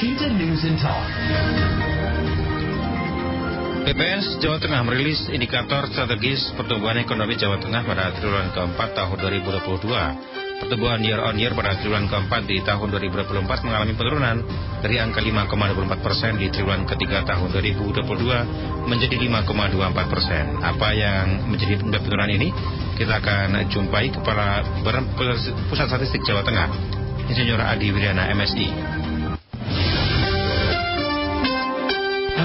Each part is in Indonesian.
Shinta News and Talk. BPS Jawa Tengah merilis indikator strategis pertumbuhan ekonomi Jawa Tengah pada triwulan keempat tahun 2022. Pertumbuhan year on year pada triwulan keempat di tahun 2024 mengalami penurunan dari angka 5,24% di triwulan ketiga tahun 2022 menjadi 5,24%. Apa yang menjadi penurunan ini? Kita akan jumpai Kepala Pusat Statistik Jawa Tengah, Insinyur Adi Wiryana, MSI.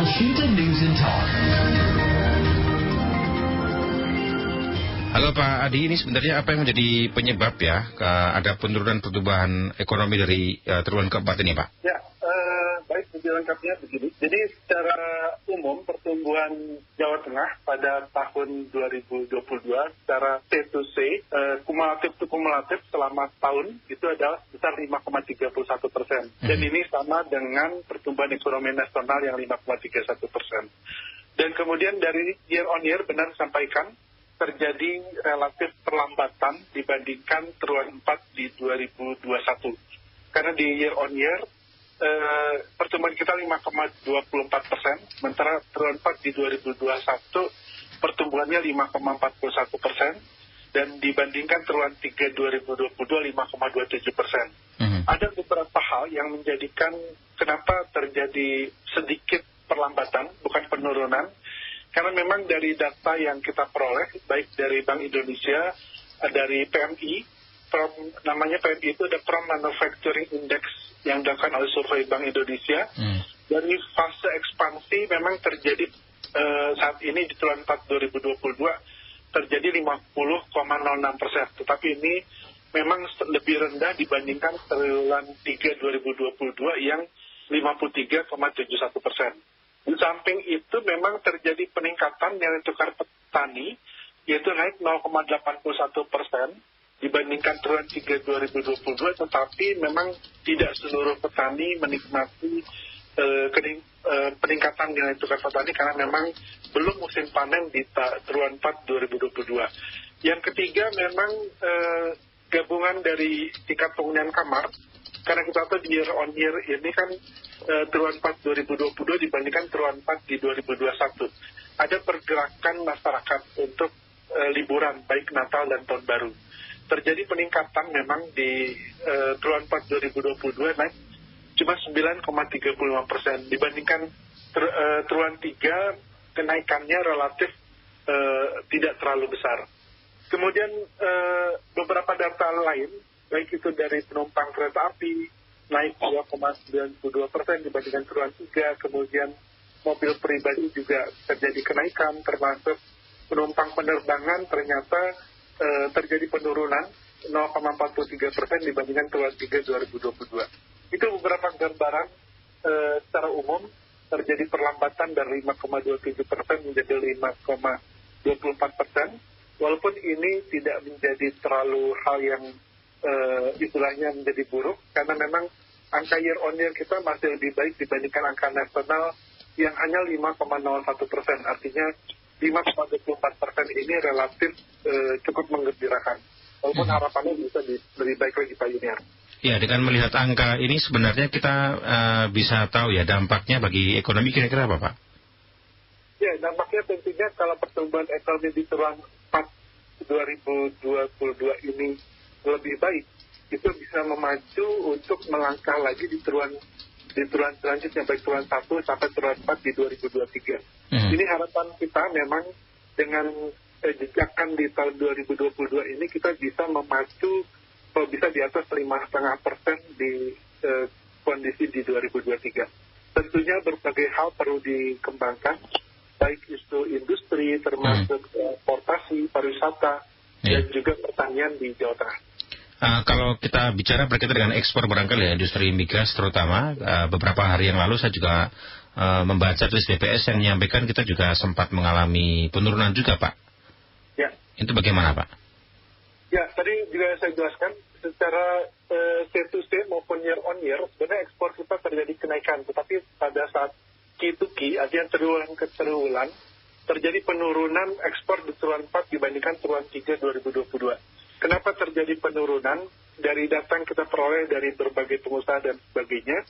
Shinta News and Talk. Halo Pak Adi, ini sebenarnya apa yang menjadi penyebab ya ada penurunan pertumbuhan ekonomi dari triwulan keempat ini, Pak? Ya, baik, lebih lengkapnya begini. Jadi secara umum pertumbuhan Jawa Tengah pada tahun 2022 secara C2C, kumulatif to kumulatif selama tahun itu adalah sebesar 5,31%. Dan ini sama dengan pertumbuhan ekonomi nasional yang 5,31%. Dan kemudian dari year on year benar disampaikan, terjadi relatif perlambatan dibandingkan triwulan 4 di 2021. Karena di year on year, pertumbuhan kita 5,24%, sementara triwulan 4 di 2021 pertumbuhannya 5,41%, dan dibandingkan triwulan 3 2022 5,27%. Ada beberapa hal yang menjadikan kenapa terjadi sedikit perlambatan, bukan penurunan. Karena memang dari data yang kita peroleh, baik dari Bank Indonesia, dari PMI, namanya PMI itu ada Prom Manufacturing Index yang dilakukan oleh survei Bank Indonesia. Dari fase ekspansi memang terjadi saat ini di triwulan 4 2022 terjadi 50,06%. Tetapi ini memang lebih rendah dibandingkan triwulan 3 2022 yang 53,71%. Di samping itu memang terjadi peningkatan nilai tukar petani, yaitu naik 0,81% dibandingkan triwulan 3 2022, tetapi memang tidak seluruh petani menikmati peningkatan nilai tukar petani karena memang belum musim panen di triwulan 4 2022. Yang ketiga memang gabungan dari tingkat penggunaan kamar, karena kita tahu di year on year ini kan triwulan 4 2022 dibandingkan triwulan 4 di 2021. Ada pergerakan masyarakat untuk liburan, baik Natal dan Tahun Baru. Terjadi peningkatan memang di triwulan 4 2022 naik cuma 9,35%. Dibandingkan triwulan 3 kenaikannya relatif tidak terlalu besar. Kemudian beberapa data lain, baik itu dari penumpang kereta api, naik 2,92% dibandingkan triwulan 3, kemudian mobil pribadi juga terjadi kenaikan, termasuk penumpang penerbangan ternyata terjadi penurunan 0,43% dibandingkan triwulan 3 2022. Itu beberapa gambaran secara umum terjadi perlambatan dari 5,27% menjadi 5,24%, walaupun ini tidak menjadi terlalu hal yang istilahnya menjadi buruk, karena memang angka year on year kita masih lebih baik dibandingkan angka nasional yang hanya 5,01%. Artinya 5,24% ini relatif cukup menggembirakan. Walaupun harapannya bisa lebih baik lagi, Pak Junior. Ya, dengan melihat angka ini sebenarnya kita bisa tahu ya dampaknya bagi ekonomi kira-kira apa, Pak? Ya, dampaknya tentunya kalau pertumbuhan ekonomi di triwulan 4 2022 ini lebih baik, itu bisa memaju untuk melangkah lagi di triwulan selanjutnya, baik triwulan 1 sampai triwulan 4 di 2023. Ini harapan kita memang dengan jejakan di tahun 2022 ini kita bisa memacu, bisa di atas 5,5% di kondisi di 2023. Tentunya berbagai hal perlu dikembangkan, baik isu industri, termasuk transportasi, pariwisata, dan juga pertanian di Jawa Tengah. Kalau kita bicara berkaitan dengan ekspor barangkali ya, industri migas terutama, beberapa hari yang lalu saya juga membaca tulis BPS yang menyampaikan kita juga sempat mengalami penurunan juga, Pak. Ya. Itu bagaimana, Pak? Ya, tadi juga saya jelaskan secara C2C maupun year on year, sebenarnya ekspor kita terjadi kenaikan, tetapi pada saat Q2Q, artinya triwulan ke triwulan, terjadi penurunan ekspor di triwulan 4 dibandingkan triwulan 3 2022. Kenapa terjadi penurunan? Dari data yang kita peroleh dari berbagai pengusaha dan sebagainya,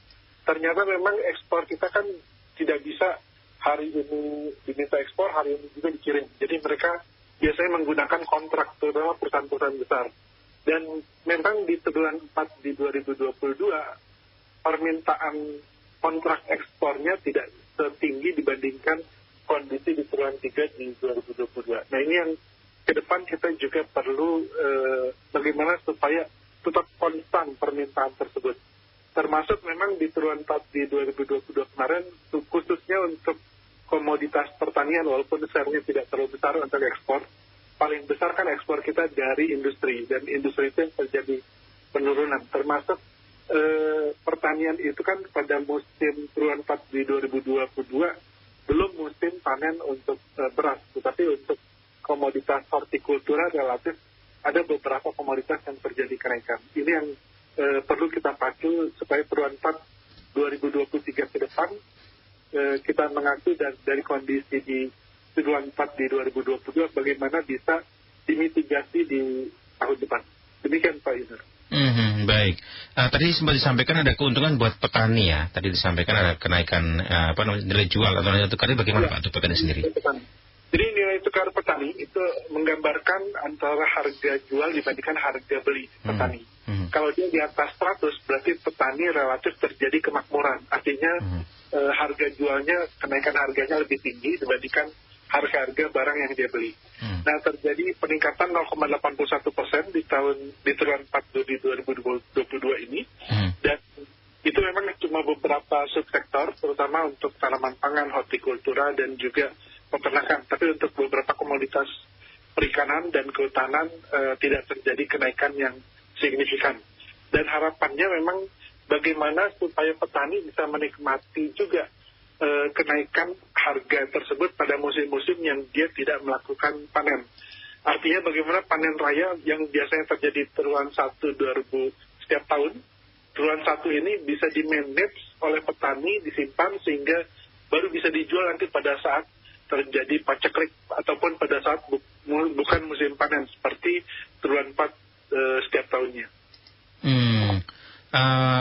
ternyata memang ekspor kita kan tidak bisa hari ini diminta ekspor, hari ini juga dikirim. Jadi mereka biasanya menggunakan kontrak, terutama perusahaan-perusahaan besar. Dan memang di triwulan 4 di 2022, permintaan kontrak ekspornya tidak setinggi dibandingkan kondisi di triwulan 3 di 2022. Nah ini yang ke depan kita juga perlu bagaimana supaya tetap konstan permintaan tersebut. Termasuk memang di triwulan 4 di 2022 kemarin, khususnya untuk komoditas pertanian, walaupun besarnya tidak terlalu besar untuk ekspor, paling besar kan ekspor kita dari industri, dan industri itu yang terjadi penurunan. Termasuk pertanian itu kan pada musim triwulan 4 di 2022 belum musim panen untuk beras, tetapi untuk komoditas hortikultura relatif ada beberapa komoditas yang terjadi kenaikan. Ini yang perlu kita pacu supaya triwulan 4 2023 ke depan kita mengacu dari kondisi di triwulan 4 di 2022 bagaimana bisa dimitigasi di tahun depan. Demikian Pak Yunus. Baik. Tadi sempat disampaikan ada keuntungan buat petani ya. Tadi disampaikan ada kenaikan nilai jual atau nilai tukar. Bagaimana Pak untuk petani sendiri? Jadi nilai tukar petani itu menggambarkan antara harga jual dibandingkan harga beli petani. Kalau dia di atas 100 berarti petani relatif terjadi kemakmuran. Artinya harga jualnya, kenaikan harganya lebih tinggi dibandingkan harga-harga barang yang dia beli. Nah, terjadi peningkatan 0,81% di triwulan 4 di 2022 ini. Dan itu memang cuma beberapa subsektor, terutama untuk tanaman pangan, hortikultura, dan juga peternakan. Tapi untuk beberapa komoditas perikanan dan kehutanan tidak terjadi kenaikan yang signifikan. Dan harapannya memang bagaimana supaya petani bisa menikmati juga kenaikan harga tersebut pada musim-musim yang dia tidak melakukan panen. Artinya bagaimana panen raya yang biasanya terjadi triwulan 1 2000 setiap tahun, triwulan 1 ini bisa di-manage oleh petani, disimpan sehingga baru bisa dijual nanti pada saat terjadi paceklik ataupun pada saat bukan musim panen seperti triwulan 4 setiap tahunnya.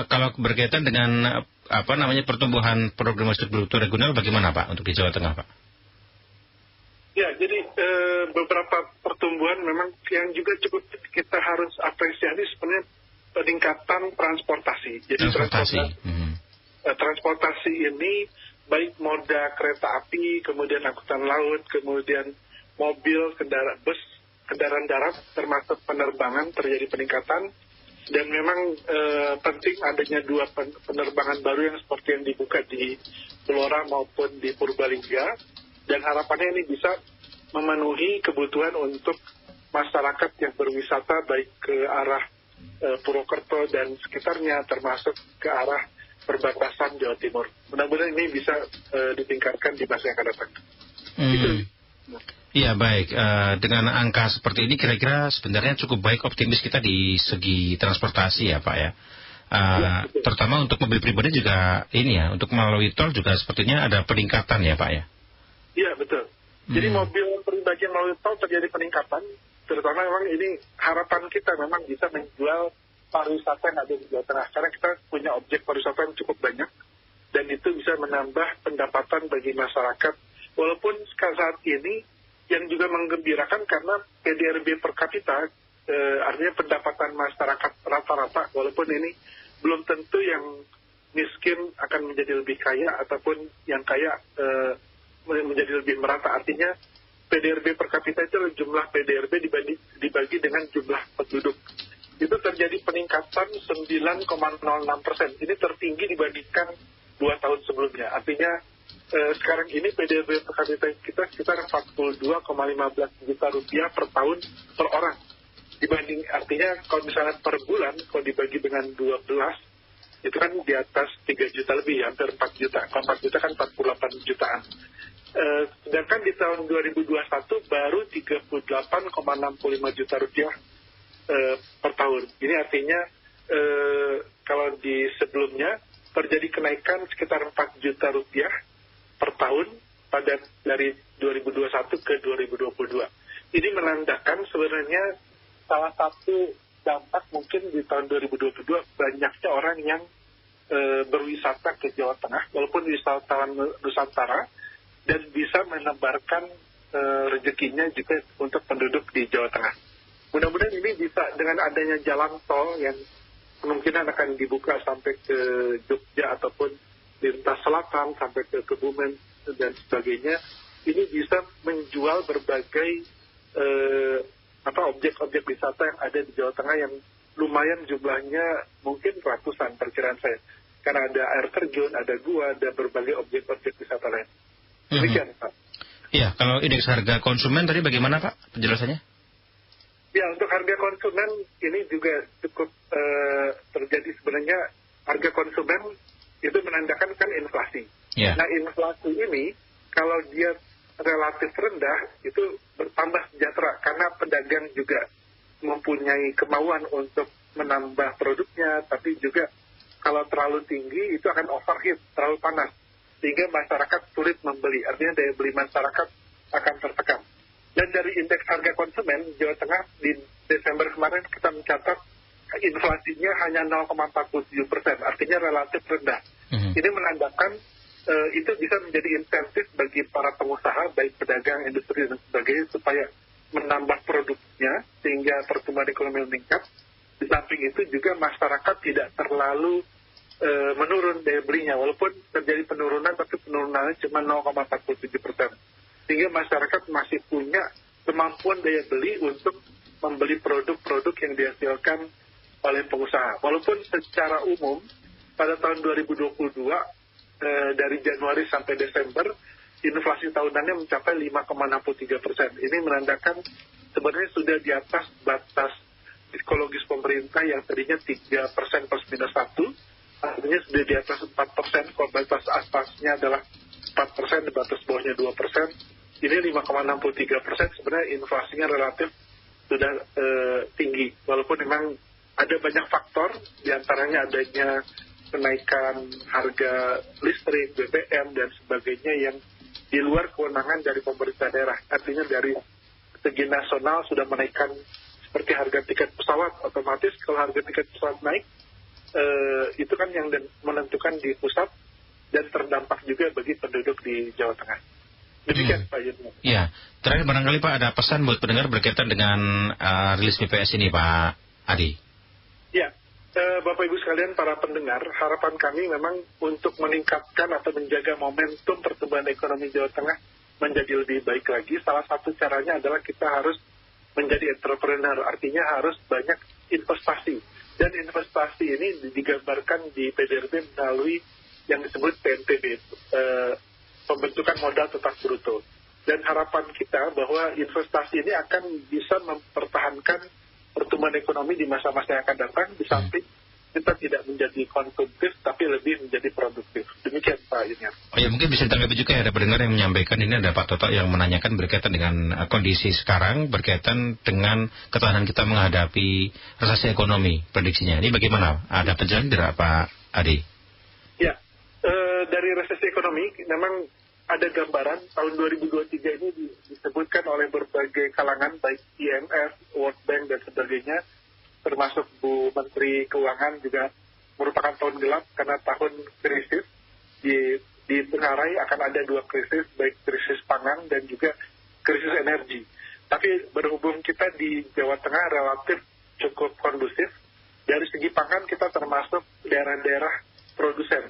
Kalau berkaitan dengan pertumbuhan program struktur regional bagaimana Pak untuk di Jawa Tengah Pak? Ya, jadi beberapa pertumbuhan memang yang juga cukup kita harus apresiasi sebenarnya peningkatan transportasi. Jadi transportasi ini baik moda kereta api, kemudian angkutan laut, kemudian mobil, kendaraan darat, termasuk penerbangan terjadi peningkatan. Dan memang penting adanya 2 penerbangan baru yang seperti yang dibuka di Blora maupun di Purbalingga. Dan harapannya ini bisa memenuhi kebutuhan untuk masyarakat yang berwisata baik ke arah Purwokerto dan sekitarnya, termasuk ke arah perbatasan Jawa Timur. Mudah-mudahan ini bisa ditingkatkan di masa yang akan datang. Iya baik, dengan angka seperti ini kira-kira sebenarnya cukup baik optimis kita di segi transportasi ya Pak ya. Terutama untuk mobil pribadi juga ini ya, untuk melalui tol juga sepertinya ada peningkatan ya Pak ya. Iya betul. Jadi mobil pribadi melalui tol terjadi peningkatan, terutama memang ini harapan kita memang bisa menjual pariwisata yang ada di Jawa Tengah. Karena kita punya objek pariwisata yang cukup banyak dan itu bisa menambah pendapatan bagi masyarakat. Walaupun saat ini yang juga menggembirakan karena PDRB per kapita, artinya pendapatan masyarakat rata-rata, walaupun ini belum tentu yang miskin akan menjadi lebih kaya ataupun yang kaya menjadi lebih merata. Artinya PDRB per kapita itu jumlah PDRB dibagi dengan jumlah penduduk. Itu terjadi peningkatan 9,06%. Ini tertinggi dibandingkan 2 tahun sebelumnya. Artinya sekarang ini PDB per kapita kita sekitar 42,15 juta rupiah per tahun per orang. Dibanding, artinya kalau misalnya per bulan, kalau dibagi dengan 12, itu kan di atas 3 juta lebih, hampir 4 juta. Kalau 4 juta kan 48 jutaan. Sedangkan di tahun 2021 baru 38,65 juta rupiah per tahun. Ini artinya kalau di sebelumnya terjadi kenaikan sekitar 4 juta rupiah per tahun dari 2021 ke 2022. Ini menandakan sebenarnya salah satu dampak mungkin di tahun 2022 banyaknya orang yang berwisata ke Jawa Tengah, walaupun wisatawan Nusantara, dan bisa menebarkan rezekinya juga untuk penduduk di Jawa Tengah. Mudah-mudahan ini bisa dengan adanya jalan tol yang kemungkinan akan dibuka sampai ke Jogja ataupun lintas selatan sampai ke Kebumen dan sebagainya, ini bisa menjual berbagai objek-objek wisata yang ada di Jawa Tengah yang lumayan jumlahnya, mungkin ratusan perkiraan saya. Karena ada air terjun, ada gua, ada berbagai objek-objek wisata lain. Demikian, Pak. Iya, kalau indeks harga konsumen tadi bagaimana, Pak, penjelasannya? Ya, untuk harga konsumen ini juga cukup terjadi sebenarnya. Harga konsumen itu menandakan kan inflasi. Yeah. Nah, inflasi ini kalau dia relatif rendah itu bertambah sejahtera karena pedagang juga mempunyai kemauan untuk menambah produknya, tapi juga kalau terlalu tinggi itu akan overheat, terlalu panas, sehingga masyarakat sulit membeli. Artinya daya beli masyarakat akan tertekan. Dan dari indeks harga konsumen Jawa Tengah di Desember kemarin kita mencatat inflasinya hanya 0,47%, artinya relatif rendah. Ini menandakan itu bisa menjadi insentif bagi para pengusaha, baik pedagang, industri, dan sebagainya, supaya menambah produknya sehingga pertumbuhan ekonomi meningkat. Di samping itu juga masyarakat tidak terlalu menurun daya belinya, walaupun terjadi penurunan, tapi penurunannya cuma 0,47%. Sehingga masyarakat masih punya kemampuan daya beli untuk membeli produk-produk yang dihasilkan oleh pengusaha. Walaupun secara umum pada tahun 2022 dari Januari sampai Desember inflasi tahunannya mencapai 5,63%. Ini menandakan sebenarnya sudah di atas batas psikologis pemerintah yang tadinya 3% plus minus 1. Artinya sudah di atas 4%, kalau batas atasnya adalah 4%, di batas bawahnya 2%. Ini 5,63%, sebenarnya inflasinya relatif sudah tinggi. Walaupun memang ada banyak faktor, diantaranya adanya kenaikan harga listrik, BBM, dan sebagainya yang di luar kewenangan dari pemerintah daerah. Artinya dari segi nasional sudah menaikkan seperti harga tiket pesawat, otomatis kalau harga tiket pesawat naik, itu kan yang menentukan di pusat dan terdampak juga bagi penduduk di Jawa Tengah. Demikian Pak Yudhno. Ya, terakhir barangkali Pak ada pesan buat pendengar berkaitan dengan rilis BPS ini Pak Adi. Ya, Bapak Ibu sekalian para pendengar, harapan kami memang untuk meningkatkan atau menjaga momentum pertumbuhan ekonomi Jawa Tengah menjadi lebih baik lagi. Salah satu caranya adalah kita harus menjadi entrepreneur, artinya harus banyak investasi. Dan investasi ini digambarkan di PDRB melalui yang disebut PNTB, pembentukan modal tetap bruto. Dan harapan kita bahwa investasi ini akan bisa mempertahankan pertumbuhan ekonomi di masa-masa yang akan datang, di samping kita tidak menjadi konsumtif, tapi lebih menjadi produktif. Demikian Pak Yuniar. Oh ya, mungkin bisa ditanggapi juga ya, ada pendengar yang menyampaikan, ini ada Pak Toto yang menanyakan berkaitan dengan kondisi sekarang, berkaitan dengan ketahanan kita menghadapi resesi ekonomi, prediksinya. Ini bagaimana? Ada penjelasan tidak Pak Adi? Ya, dari resesi ekonomi memang ada gambaran tahun 2023 ini disebutkan oleh berbagai kalangan, baik IMF, World Bank, dan sebagainya, termasuk Bu Menteri Keuangan juga merupakan tahun gelap karena tahun krisis. Dipengarai akan ada dua krisis, baik krisis pangan dan juga krisis energi. Tapi berhubung kita di Jawa Tengah relatif cukup kondusif, dari segi pangan kita termasuk daerah-daerah produsen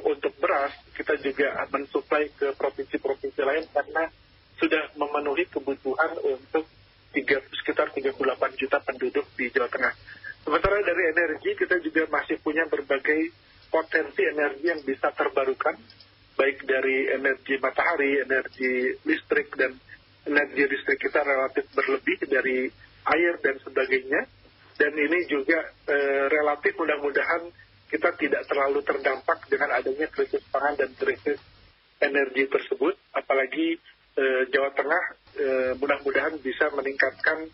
untuk beras. Kita juga mensuplai ke provinsi-provinsi lain karena sudah memenuhi kebutuhan untuk sekitar 38 juta penduduk di Jawa Tengah. Sementara dari energi kita juga masih punya berbagai potensi energi yang bisa terbarukan, baik dari energi matahari, energi listrik, dan energi listrik kita relatif berlebih dari air dan sebagainya. Dan ini juga relatif mudah-mudahan kita tidak terlalu terdampak dengan adanya krisis pangan dan krisis energi tersebut, apalagi Jawa Tengah mudah-mudahan bisa meningkatkan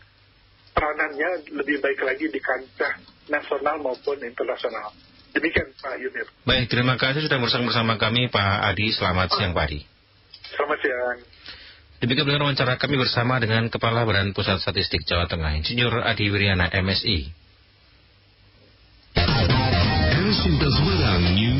peranannya lebih baik lagi di kancah nasional maupun internasional. Demikian Pak Yunir. Baik, terima kasih sudah bersama kami Pak Adi. Selamat siang Pak Adi. Selamat siang. Demikian dengan wawancara kami bersama dengan Kepala Badan Pusat Statistik Jawa Tengah, Insinyur Adi Wiryana, MSI. News Sinta Semarang New